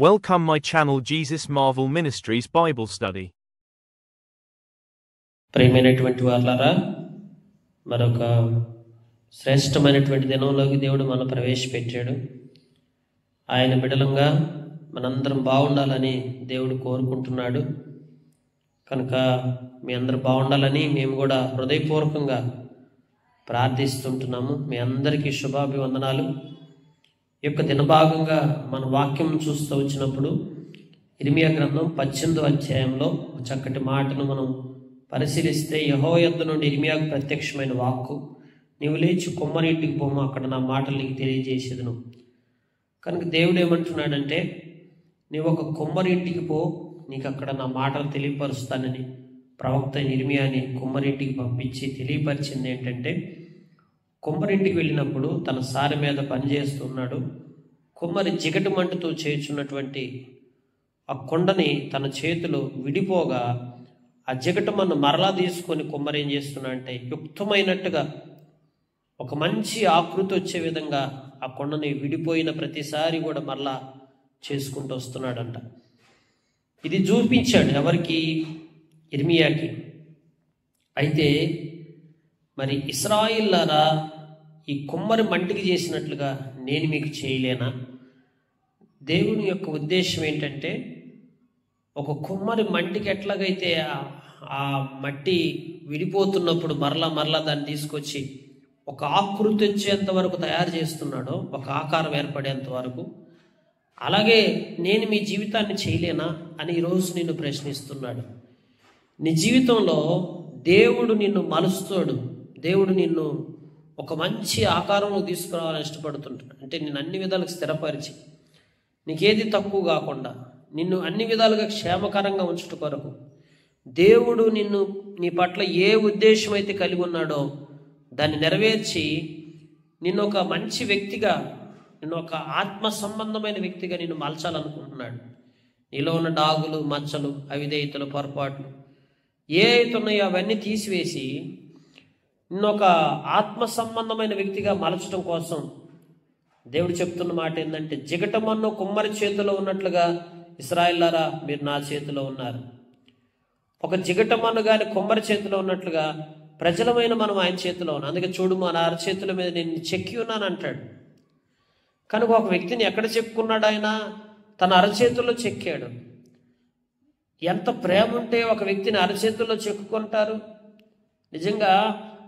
Welcome my channel Jesus Marvel Ministries Bible Study. ప్రియమైనటువంటి వాళ్ళారా, మరొక శ్రేష్టమైనటువంటి దినంలోకి దేవుడు మనం ప్రవేశపెట్టాడు. ఆయన బిడలంగా మనందరం బాగుండాలని దేవుడు కోరుకుంటున్నాడు. కనుక మీ అందరూ బాగుండాలని మేము కూడా హృదయపూర్వకంగా ప్రార్థిస్తుంటున్నాము. మీ అందరికీ శుభాభివందనాలు. ఈ యొక్క దినభాగంగా మన వాక్యం చూస్తూ వచ్చినప్పుడు ఇర్మియా గ్రంథం 18వ అధ్యాయంలో చక్కటి మాటను మనం పరిశీలిస్తే, యెహోవా యొద్ద నుండి ఇర్మియాకు ప్రత్యక్షమైన వాక్కు, నీవు లేచి కుమ్మరి ఇంటికి పోము, అక్కడ నా మాటలు నీకు తెలియజేసేదను. కనుక దేవుడు ఏమంటున్నాడంటే, నీవు ఒక కుమ్మరి ఇంటికి పో, నీకు అక్కడ నా మాటలు తెలియపరుస్తానని ప్రవక్త ఇర్మియాని కుమ్మరింటికి పంపించి తెలియపరిచింది ఏంటంటే, కుమ్మరింటికి వెళ్ళినప్పుడు తన సారె మీద పనిచేస్తున్నాడు. కుమ్మరి జిగటి మంటతో చేర్చున్నటువంటి ఆ కొండని తన చేతిలో విడిపోగా ఆ జిగటమన్ను మరలా తీసుకొని కుమ్మరి ఏం చేస్తున్నా అంటే, యుక్తమైనట్టుగా ఒక మంచి ఆకృతి వచ్చే విధంగా ఆ కొండని విడిపోయిన ప్రతిసారి కూడా మరలా చేసుకుంటూ వస్తున్నాడంట. ఇది చూపించాడు ఎవరికి? ఇర్మియాకి. అయితే మరి ఇశ్రాయేలులారా, ఈ కుమ్మరి మంటికి చేసినట్లుగా నేను మీకు చేయలేనా? దేవుని యొక్క ఉద్దేశం ఏంటంటే, ఒక కుమ్మరి మంటికి ఎట్లాగైతే ఆ మట్టి విడిపోతున్నప్పుడు మరలా దాన్ని తీసుకొచ్చి ఒక ఆకృతి వచ్చేంత వరకు తయారు చేస్తున్నాడో, ఒక ఆకారం ఏర్పడేంత వరకు, అలాగే నేను మీ జీవితాన్ని చేయలేనా అని ఈరోజు నిన్ను ప్రశ్నిస్తున్నాడు. నీ జీవితంలో దేవుడు నిన్ను మలుస్తాడు. దేవుడు నిన్ను ఒక మంచి ఆకారంలో తీసుకురావాలని ఇష్టపడుతుంటాడు. అంటే నిన్ను అన్ని విధాలుగా స్థిరపరిచి, నీకేది తక్కువ కాకుండా నిన్ను అన్ని విధాలుగా క్షేమకరంగా ఉంచుట కొరకు దేవుడు నీ పట్ల ఏ ఉద్దేశం అయితే కలిగి ఉన్నాడో దాన్ని నెరవేర్చి నిన్ను ఒక మంచి వ్యక్తిగా, నిన్ను ఒక ఆత్మ సంబంధమైన వ్యక్తిగా నిన్ను మలచాలనుకుంటున్నాడు. నీలో ఉన్న డాగులు, మచ్చలు, అవిధేయతలు, పొరపాట్లు ఏ అయితే ఉన్నాయో అవన్నీ తీసివేసి నిన్ను ఒక ఆత్మ సంబంధమైన వ్యక్తిగా మలచడం కోసం దేవుడు చెప్తున్న మాట ఏంటంటే, జిగటమన్ను కుమ్మరి చేతిలో ఉన్నట్లుగా ఇశ్రాయేలులారా మీరు నా చేతిలో ఉన్నారు. ఒక జిగటమన్ను కానీ కుమ్మరి చేతిలో ఉన్నట్లుగా ప్రజలమైన మనం ఆయన చేతిలో ఉన్నాం. అందుకే చూడు, మన అరచేతుల మీద నేను చెక్కి ఉన్నాను అంటాడు. కనుక ఒక వ్యక్తిని ఎక్కడ చెక్కున్నాడు? ఆయన తన అరచేతుల్లో చెక్కాడు. ఎంత ప్రేమ ఉంటే ఒక వ్యక్తిని అరచేతుల్లో చెక్కుకుంటారు. నిజంగా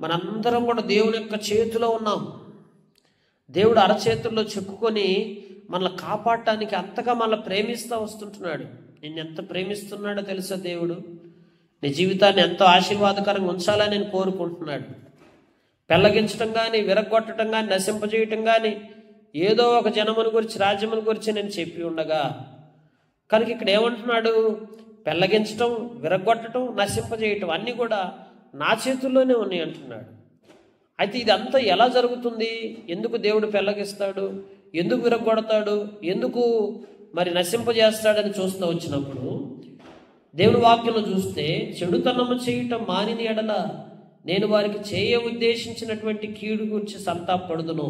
మనందరం కూడా దేవుని యొక్క చేతిలో ఉన్నాం. దేవుడు అరచేతుల్లో చెక్కుకొని మనల్ని కాపాడటానికి అంతగా మనల్ని ప్రేమిస్తూ వస్తుంటున్నాడు. నిన్ను ఎంత ప్రేమిస్తున్నాడో తెలుసా దేవుడు? నీ జీవితాన్ని ఎంతో ఆశీర్వాదకరంగా ఉంచాలని నేను కోరుకుంటున్నాడు. పెళ్ళగించడం కానీ, విరగొట్టడం కానీ, నశింపజేయటం కానీ, ఏదో ఒక జనముని గురించి, రాజ్యముని గురించి నేను చెప్పి ఉండగా, కనుక ఇక్కడ ఏమంటున్నాడు? పెళ్ళగించటం, విరగొట్టడం, నశింపజేయటం అన్నీ కూడా నా చేతుల్లోనే ఉన్నాయి అంటున్నాడు. అయితే ఇదంతా ఎలా జరుగుతుంది? ఎందుకు దేవుడు పెళ్ళగిస్తాడు? ఎందుకు విరగొడతాడు? ఎందుకు మరి నశింపజేస్తాడని చూస్తూ వచ్చినప్పుడు దేవుని వాక్యంలో చూస్తే, చెడుతనము చేయటం మానిన ఎడల నేను వారికి చేయ ఉద్దేశించినటువంటి కీడు గురించి సంతాపడుదును.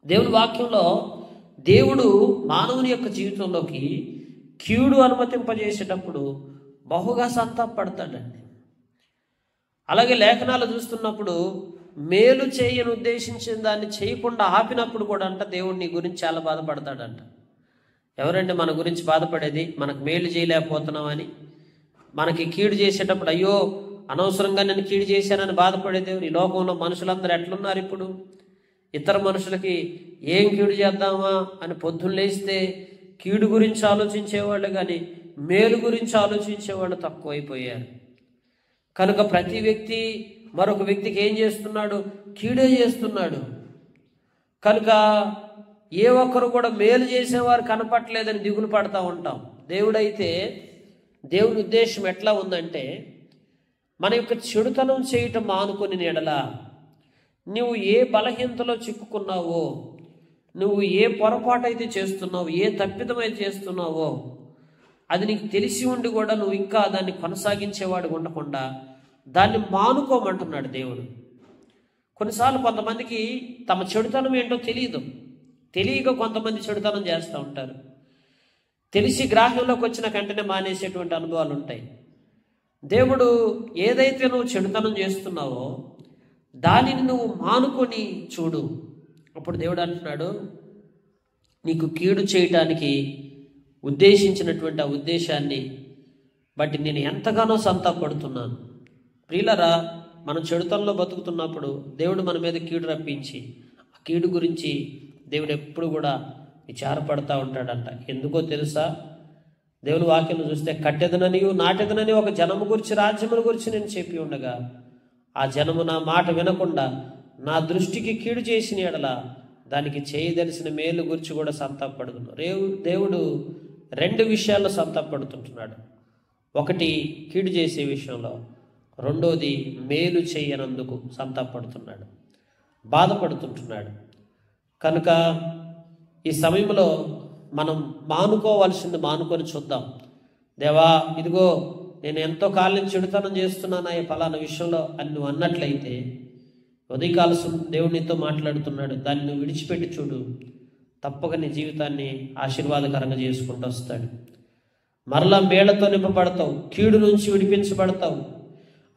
దేవుని వాక్యంలో దేవుడు మానవుని యొక్క జీవితంలోకి కీడు అనుమతింపజేసేటప్పుడు బహుగా సంతాపడతాడండి. అలాగే లేఖనాలు చూస్తున్నప్పుడు మేలు చేయని ఉద్దేశించిన దాన్ని చేయకుండా ఆపినప్పుడు కూడా అంట దేవుడు నీ గురించి చాలా బాధపడతాడంట. ఎవరండి మన గురించి బాధపడేది? మనకు మేలు చేయలేకపోతున్నామని, మనకి కీడు చేసేటప్పుడు అయ్యో అనవసరంగా నేను కీడు చేశానని బాధపడేది ఎవరు? ఈ లోకంలో మనుషులందరూ ఎట్లున్నారు ఇప్పుడు? ఇతర మనుషులకి ఏం కీడు చేద్దామా అని పొద్దున్న లేస్తే కీడు గురించి ఆలోచించేవాళ్ళు కానీ మేలు గురించి ఆలోచించేవాళ్ళు తక్కువైపోయారు. కనుక ప్రతి వ్యక్తి మరొక వ్యక్తికి ఏం చేస్తున్నాడు? కీడే చేస్తున్నాడు. కనుక ఏ ఒక్కరు కూడా మేలు చేసేవారు కనపట్లేదని దిగులు పడతా ఉంటాం. దేవుడైతే దేవుని ఉద్దేశం ఎట్లా ఉందంటే, మన యొక్క చెడుతనం చేయటం మానుకొని ఎడల నువ్వు ఏ బలహీనతలో చిక్కుకున్నావో, నువ్వు ఏ పొరపాటు అయితే చేస్తున్నావో, ఏ తప్పిదమైతే చేస్తున్నావో, అది నీకు తెలిసి ఉండి కూడా నువ్వు ఇంకా దాన్ని కొనసాగించేవాడు ఉండకుండా దాన్ని మానుకోమంటున్నాడు దేవుడు. కొన్నిసార్లు కొంతమందికి తమ చెడుతనం ఏంటో తెలియక కొంతమంది చెడుతనం చేస్తూ ఉంటారు. తెలిసి గ్రాహ్యంలోకి వచ్చిన వెంటనే మానేసేటువంటి అనుభవాలు ఉంటాయి. దేవుడు ఏదైతే నువ్వు చెడుతనం చేస్తున్నావో దానిని నువ్వు మానుకొని చూడు. అప్పుడు దేవుడు అంటున్నాడు, నీకు కీడు చేయటానికి ఉద్దేశించినటువంటి ఆ ఉద్దేశాన్ని బట్టి నేను ఎంతగానో సంతాపడుతున్నాను. ప్రియులరా, మనం చెడుతనంలో బతుకుతున్నప్పుడు దేవుడు మన మీద కీడు రప్పించి ఆ కీడు గురించి దేవుడు ఎప్పుడు కూడా విచారపడతా ఉంటాడంట. ఎందుకో తెలుసా? దేవుని వాక్యం చూస్తే, కట్టెదనని నాటెదనని ఒక జనము గురించి, రాజ్యముల గురించి నేను చెప్పి ఉండగా ఆ జనము నా మాట వినకుండా నా దృష్టికి కీడు చేసిన ఎడల దానికి చేయదలిసిన మేలు గురించి కూడా సంతాపడుతున్నాడు. దేవుడు 2 విషయాల్లో సంతాపడుతుంటున్నాడు. ఒకటి కీడు చేసే విషయంలో, రెండోది మేలు చేయనందుకు సంతాపడుతున్నాడు, బాధపడుతుంటున్నాడు. కనుక ఈ సమయంలో మనం మానుకోవాల్సింది మానుకొని చూద్దాం. దేవా, ఇదిగో నేను ఎంతో కాలం చెడుతనం చేస్తున్నాను ఈ ఫలానా విషయంలో అని నువ్వు అన్నట్లయితే, ఉదయకాల దేవుడు నీతో మాట్లాడుతున్నాడు. దాన్ని నువ్వు విడిచిపెట్టి చూడు, తప్పక నీ జీవితాన్ని ఆశీర్వాదకరంగా చేసుకుంటూ వస్తాడు. మరలా మేళ్లతో నింపబడతావు, కీడు నుంచి విడిపించబడతావు.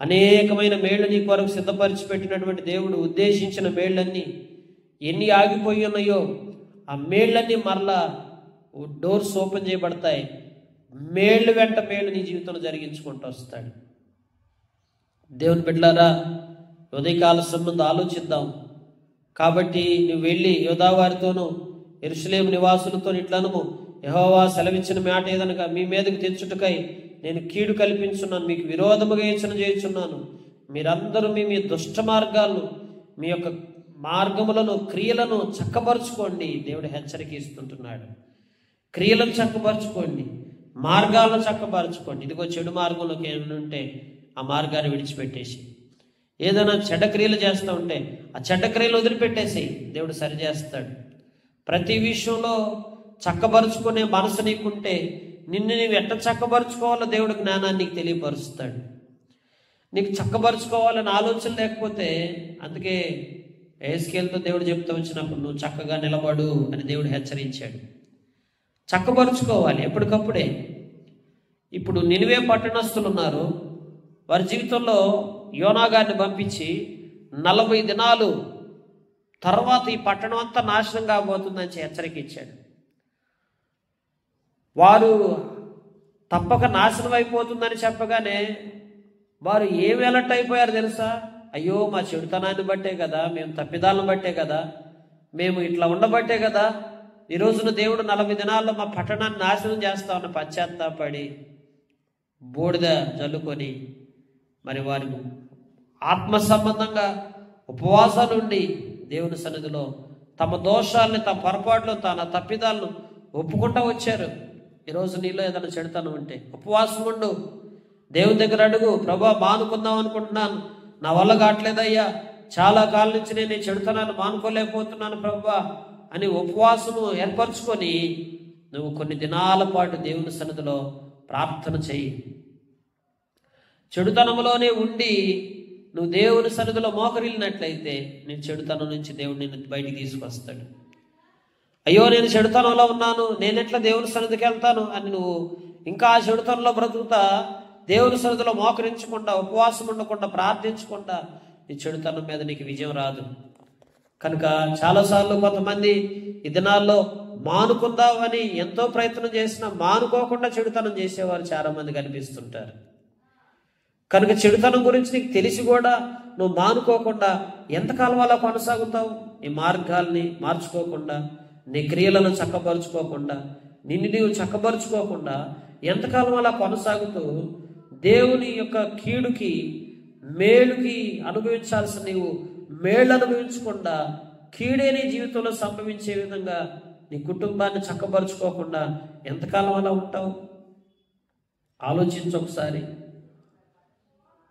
అనేకమైన మేళ్లు నీ కొరకు సిద్ధపరిచి పెట్టినటువంటి దేవుడు ఉద్దేశించిన మేళ్లన్నీ ఎన్ని ఆగిపోయి ఉన్నాయో ఆ మేళ్లన్నీ మరలా డోర్స్ ఓపెన్ చేయబడతాయి. మేళ్ళు వెంట మేళ్ళు నీ జీవితంలో జరిగించుకుంటూ వస్తాడు. దేవుని బిడ్డలారా, ఉదయకాల సంబంధం ఆలోచిద్దాం. కాబట్టి నువ్వు వెళ్ళి యోధావారితోనూ యెరూషలేము నివాసులతో ఇట్లనము, యెహోవా సెలవిచ్చిన మాట ఏదనగా మీ మీదకి తెచ్చుటకై నేను కీడు కల్పించున్నాను, మీకు విరోధముగా యోచన చేయుచున్నాను. మీరందరూ మీ దుష్ట మార్గాలను, మీ యొక్క మార్గములను, క్రియలను చక్కపరుచుకోండి. దేవుడు హెచ్చరిక ఇస్తుంటున్నాడు. క్రియలను చక్కపరుచుకోండి, మార్గాలను చక్కపరుచుకోండి. ఇదిగో చెడు మార్గంలోకి ఏమైనా ఉంటే ఆ మార్గాన్ని విడిచిపెట్టేసి, ఏదైనా చెడ్డ క్రియలు చేస్తూ ఉంటే ఆ చెడ్డ క్రియలు వదిలిపెట్టేసి దేవుడు సరిచేస్తాడు. ప్రతి విషయంలో చక్కపరుచుకునే మనసు నీకుంటే నిన్ను నీవు ఎట్ట చక్కపరుచుకోవాలో దేవుడు జ్ఞానాన్ని నీకు తెలియపరుస్తాడు. నీకు చక్కపరుచుకోవాలని ఆలోచన లేకపోతే, అందుకే ఎహెజ్కేలుతో దేవుడు చెప్తూ వచ్చినప్పుడు నువ్వు చక్కగా నిలబడు అని దేవుడు హెచ్చరించాడు. చక్కపరుచుకోవాలి ఎప్పటికప్పుడే. ఇప్పుడు నినివే పట్టణస్థులు ఉన్నారు, వారి జీవితంలో యోనా గారిని పంపించి 40 దినాలు తర్వాత ఈ పట్టణం అంతా నాశనం కాబోతుందని హెచ్చరిక ఇచ్చాడు. వారు తప్పక నాశనం అయిపోతుందని చెప్పగానే వారు ఏమి అలర్ట్ అయిపోయారు తెలుసా? అయ్యో, మా చెడుతనాన్ని బట్టే కదా, మేము తప్పిదాలను బట్టే కదా, మేము ఇట్లా ఉండబట్టే కదా ఈ రోజున దేవుడు 40 దినాల్లో మా పట్టణాన్ని నాశనం చేస్తామన్న పశ్చాత్తాపడి బూడిద జల్లుకొని మరి వారి ఆత్మ సంబంధంగా ఉపవాసాలు ఉండి దేవుని సన్నిధిలో తమ దోషాలని, తమ పొరపాట్లు, తన తప్పిదాలను ఒప్పుకుంటూ వచ్చారు. ఈరోజు నీలో ఏదైనా చెడుతనం ఉంటే ఉపవాసం ఉండు, దేవుని దగ్గర అడుగు. ప్రభా, మానుకుందాం అనుకుంటున్నాను, నా వల్ల కావట్లేదయ్యా, చాలా కాలం నుంచి నేను ఈ చెడుతనాన్ని మానుకోలేకపోతున్నాను ప్రభా అని ఉపవాసము ఏర్పరచుకొని నువ్వు కొన్ని దినాల పాటు దేవుని సన్నిధిలో ప్రార్థన చెయ్యి. చెడుతనంలోనే ఉండి నువ్వు దేవుని సన్నిధిలో మోకరిల్లినట్లయితే నీ చెడుతనం నుంచి దేవుడు నిన్ను బయటికి తీసుకొస్తాడు. అయ్యో, నేను చెడుతనంలో ఉన్నాను, నేనెట్లా దేవుని సన్నిధికి వెళ్తాను అని నువ్వు ఇంకా ఆ చెడుతనంలో బ్రతుకుతా దేవుని సన్నిధిలో మోకరించకుండా, ఉపవాసం ఉండకుండా, ప్రార్థించకుండా నీ చెడుతనం మీద నీకు విజయం రాదు. కనుక చాలాసార్లు కొంతమంది ఈ దినాల్లో మానుకుందామని ఎంతో ప్రయత్నం చేసినా మానుకోకుండా చెడుతనం చేసేవారు చాలా మంది కనిపిస్తుంటారు. కనుక చెడుతనం గురించి నీకు తెలిసి కూడా నువ్వు మానుకోకుండా ఎంతకాలం అలా కొనసాగుతావు? నీ మార్గాల్ని మార్చుకోకుండా, నీ క్రియలను చక్కపరుచుకోకుండా, నిన్ను నీవు చక్కపరుచుకోకుండా ఎంతకాలం అలా కొనసాగుతూ దేవుని యొక్క కీడుకి మేలుకి అనుభవించాల్సిన నీవు మేళ్ళు అనుభవించకుండా కీడే నీ జీవితంలో సంభవించే విధంగా నీ కుటుంబాన్ని చక్కపరుచుకోకుండా ఎంతకాలం అలా ఉంటావు? ఆలోచించు ఒకసారి.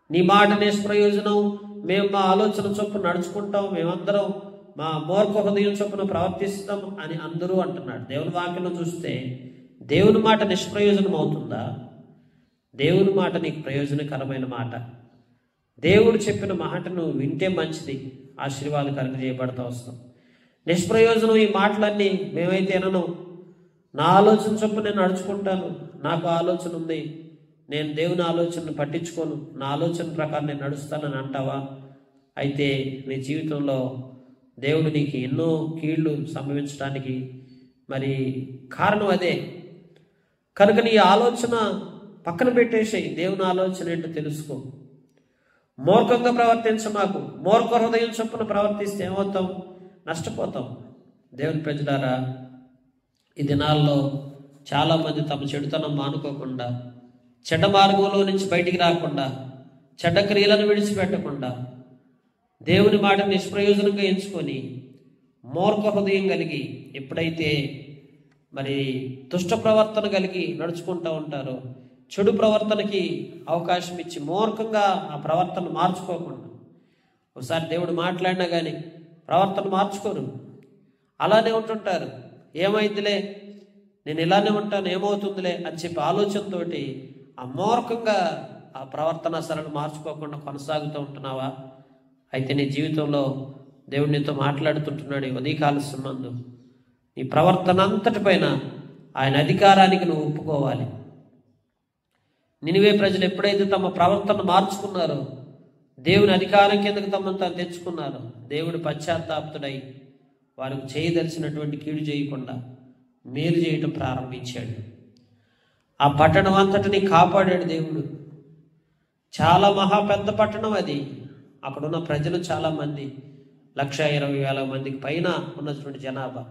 నీ మాట నిష్ప్రయోజనం, మేము మా ఆలోచన చొప్పున నడుచుకుంటాం, మేమందరం మా మూర్ఖ హృదయం చొప్పున ప్రవర్తిస్తాం అని అందరూ అంటున్నాడు. దేవుని వాక్యంలో చూస్తే దేవుని మాట నిష్ప్రయోజనం అవుతుందా? దేవుని మాట నీకు ప్రయోజనకరమైన మాట. దేవుడు చెప్పిన మాటను వింటే మంచిది, ఆశీర్వాదకరంగా చేయబడతా వస్తాం. నిష్ప్రయోజనం ఈ మాటలన్నీ మేమైతే వినను, నా ఆలోచన చొప్పున నేను నడుచుకుంటాను, నాకు ఆలోచన ఉంది, నేను దేవుని ఆలోచనను పట్టించుకోను, నా ఆలోచన ప్రకారం నేను నడుస్తానని అంటావా? అయితే నీ జీవితంలో దేవుడు నీకు ఎన్నో కీళ్ళు సంభవించడానికి మరి కారణం అదే. కనుక నీ ఆలోచన పక్కన పెట్టేసేయి, దేవుని ఆలోచన ఏంటో తెలుసుకో. మూర్ఖంగా ప్రవర్తించమాకు. మూర్ఖ హృదయం చొప్పున ప్రవర్తిస్తే ఏమవుతాం? నష్టపోతాం. దేవుని ప్రజలారా, ఈ దినాల్లో చాలామంది తమ చెడుతనం మానుకోకుండా, చెడ్డ మార్గంలో నుంచి బయటికి రాకుండా, చెడ్డ క్రియలను విడిచిపెట్టకుండా, దేవుని మాట నిష్ప్రయోజనంగా ఎంచుకొని మూర్ఖ హృదయం కలిగి ఎప్పుడైతే మరి దుష్ట ప్రవర్తన కలిగి నడుచుకుంటూ ఉంటారో, చెడు ప్రవర్తనకి అవకాశం ఇచ్చి మూర్ఖంగా ఆ ప్రవర్తన మార్చుకోకుండా, ఒకసారి దేవుడు మాట్లాడినా కానీ ప్రవర్తన మార్చుకోరు, అలానే ఉంటుంటారు. ఏమైందిలే, నేను ఇలానే ఉంటాను, ఏమవుతుందిలే అని చెప్పి ఆలోచనతోటి ఆ మూర్ఖంగా ఆ ప్రవర్తన సరళ మార్చుకోకుండా కొనసాగుతూ ఉంటున్నావా? అయితే నీ జీవితంలో దేవుడు నీతో మాట్లాడుతుంటున్నాడు. ఈ ఉదయకాల సంబంధం నీ ప్రవర్తన అంతటి పైన ఆయన అధికారానికి నువ్వు ఒప్పుకోవాలి. నినివే ప్రజలు ఎప్పుడైతే తమ ప్రవర్తన మార్చుకున్నారో, దేవుని అధికారం కిందకు తమను తాను తెచ్చుకున్నారో, దేవుడు పశ్చాత్తాప్తుడై వారికి చేయదలిచినటువంటి కీడు చేయకుండా మేలు చేయటం ప్రారంభించాడు. ఆ పట్టణం అంతటిని కాపాడాడు దేవుడు. చాలా మహా పెద్ద పట్టణం అది. అక్కడున్న ప్రజలు చాలామంది, 1,20,000 మందికి పైన ఉన్నటువంటి జనాభా.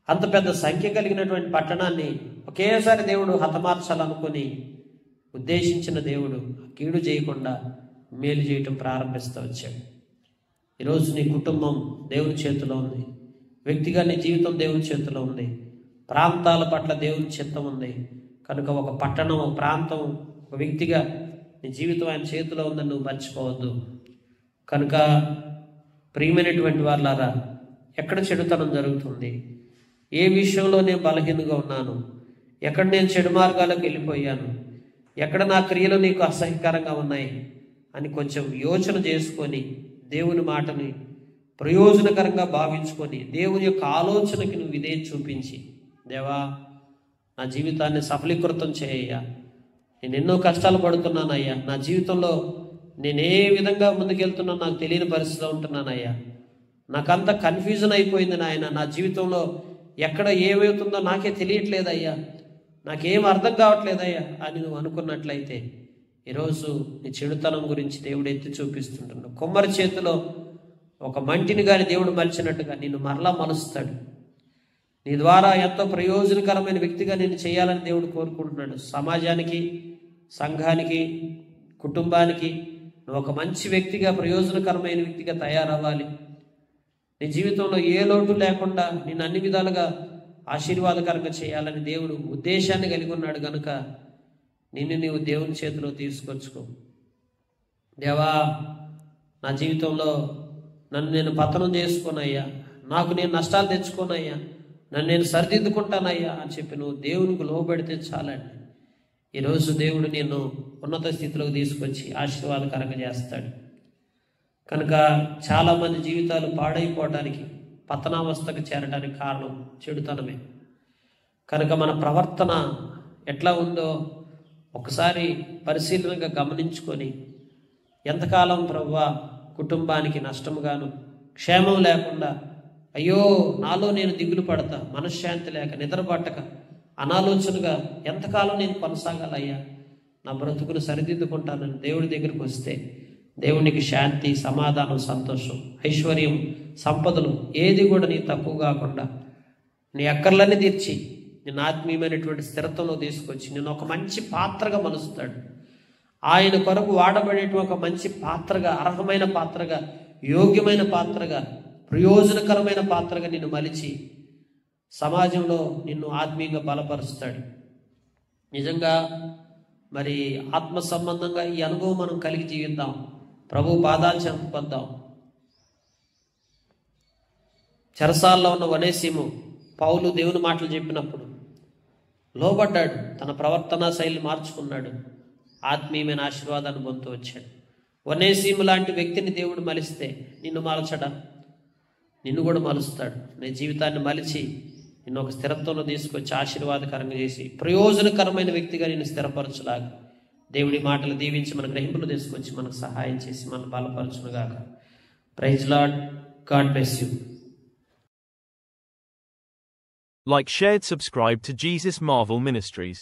అంత పెద్ద సంఖ్య కలిగినటువంటి పట్టణాన్ని ఒకేసారి దేవుడు హతమార్చాలనుకుని ఉద్దేశించిన దేవుడు కీడు చేయకుండా మేలు చేయటం ప్రారంభిస్తూ వచ్చాడు. ఈరోజు నీ కుటుంబం దేవుని చేతిలో ఉంది, వ్యక్తిగా నీ జీవితం దేవుని చేతిలో ఉంది, ప్రాంతాల పట్ల దేవుని చిత్తం ఉంది. కనుక ఒక పట్టణం, ఒక ప్రాంతం, ఒక వ్యక్తిగా నీ జీవితం ఆయన చేతిలో ఉందని నువ్వు మర్చిపోవద్దు. కనుక ప్రియమైనటువంటి వాళ్ళారా, ఎక్కడ చెడుతనం జరుగుతుంది, ఏ విషయంలో నేను బలహీనంగా ఉన్నాను, ఎక్కడ నేను చెడు మార్గాలకు వెళ్ళిపోయాను, ఎక్కడ నా క్రియలు నీకు అసహ్యకరంగా ఉన్నాయి అని కొంచెం యోచన చేసుకొని, దేవుని మాటని ప్రయోజనకరంగా భావించుకొని, దేవుని యొక్క ఆలోచనకి నువ్వు ఇదే చూపించి, దేవా నా జీవితాన్ని సఫలీకృతం చేయ్యా, నేను ఎన్నో కష్టాలు పడుతున్నానయ్యా, నా జీవితంలో నేను ఏ విధంగా ముందుకెళ్తున్నా నాకు తెలియని పరిస్థితిలో ఉంటున్నానయ్యా, నాకంత కన్ఫ్యూజన్ అయిపోయింది నాయన, నా జీవితంలో ఎక్కడ ఏమవుతుందో నాకే తెలియట్లేదయ్యా, నాకేం అర్థం కావట్లేదయ్యా అని నువ్వు అనుకున్నట్లయితే, ఈరోజు నీ చెడుతనం గురించి దేవుడు ఎత్తి చూపిస్తుంటున్నాడు. కొమ్మరి చేతిలో ఒక మంటిని కానీ దేవుడు మలిచినట్టుగా నిన్ను మరలా మలుస్తాడు. నీ ద్వారా ఎంతో ప్రయోజనకరమైన వ్యక్తిగా నేను చేయాలని దేవుడు కోరుకుంటున్నాడు. సమాజానికి, సంఘానికి, కుటుంబానికి నువ్వు ఒక మంచి వ్యక్తిగా, ప్రయోజనకరమైన వ్యక్తిగా తయారవ్వాలి. నీ జీవితంలో ఏ లోటు లేకుండా నిన్ను అన్ని విధాలుగా ఆశీర్వాదకరంగా చేయాలని దేవుడు ఉద్దేశాన్ని కలిగి ఉన్నాడు. కనుక నిన్ను నీవు దేవుని చేతిలో తీసుకొచ్చుకో. దేవా నా జీవితంలో నన్ను నేను పతనం చేసుకోనయ్యా, నాకు నేను నష్టాలు తెచ్చుకోనయ్యా, నన్ను నేను సరిదిద్దుకుంటానయ్యా అని చెప్పి నువ్వు దేవునికి లోబడితే చాలండి. ఈరోజు దేవుడు నిన్ను ఉన్నత స్థితిలోకి తీసుకొచ్చి ఆశీర్వాదకరంగా చేస్తాడు. కనుక చాలామంది జీవితాలు పాడైపోవడానికి, పతనావస్థకు చేరడానికి కారణం చెడుతనమే. కనుక మన ప్రవర్తన ఎట్లా ఉందో ఒకసారి పరిశీలనగా గమనించుకొని, ఎంతకాలం ప్రభువా కుటుంబానికి నష్టముగాను, క్షేమం లేకుండా, అయ్యో నాలో నేను దిగులు పడతా, మనశ్శాంతి లేక, నిద్ర పట్టక, అనాలోచనగా ఎంతకాలం నేను కొనసాగాలయ్యా, నా బ్రతుకును సరిదిద్దుకుంటానని దేవుడి దగ్గరికి వస్తే దేవునికి శాంతి, సమాధానం, సంతోషం, ఐశ్వర్యం, సంపదలు ఏది కూడా నీ తక్కువ కాకుండా నీ అక్కర్లన్నీ తీర్చి నిన్ను ఆత్మీయమైనటువంటి స్థిరత్వంలో తీసుకొచ్చి నిన్ను ఒక మంచి పాత్రగా మలుస్తాడు. ఆయన కొరకు వాడబడేటువంటి ఒక మంచి పాత్రగా, అర్హమైన పాత్రగా, యోగ్యమైన పాత్రగా, ప్రయోజనకరమైన పాత్రగా నిన్ను మలిచి సమాజంలో నిన్ను ఆత్మీయంగా బలపరుస్తాడు. నిజంగా మరి ఆత్మ సంబంధంగా ఈ అనుభవం మనం కలిగి జీవిద్దాం. ప్రభు పాదాలు చెందుకొద్దాం. చెరసాల్లో ఉన్న ఒనేసిము పౌలు దేవుని మాటలు చెప్పినప్పుడు లోబడ్డాడు, తన ప్రవర్తన శైలి మార్చుకున్నాడు, ఆత్మీయమైన ఆశీర్వాదాన్ని పొందుతూ వచ్చాడు. ఒనేసిము లాంటి వ్యక్తిని దేవుడు మలిస్తే నిన్ను మలచడా? నిన్ను కూడా మలుస్తాడు. నీ జీవితాన్ని మలిచి నిన్ను ఒక స్థిరత్వంలో తీసుకొచ్చి ఆశీర్వాదకరంగా చేసి ప్రయోజనకరమైన వ్యక్తిగా నేను స్థిరపరచులాగా దేవుడి మాటలు దీవించి మన గ్రహింపులు తీసుకొచ్చి మనకు సహాయం చేసి మనం బలపరచునుగాక. Praise Lord. God bless you. Like, shared, subscribe to Jesus Marvel Ministries.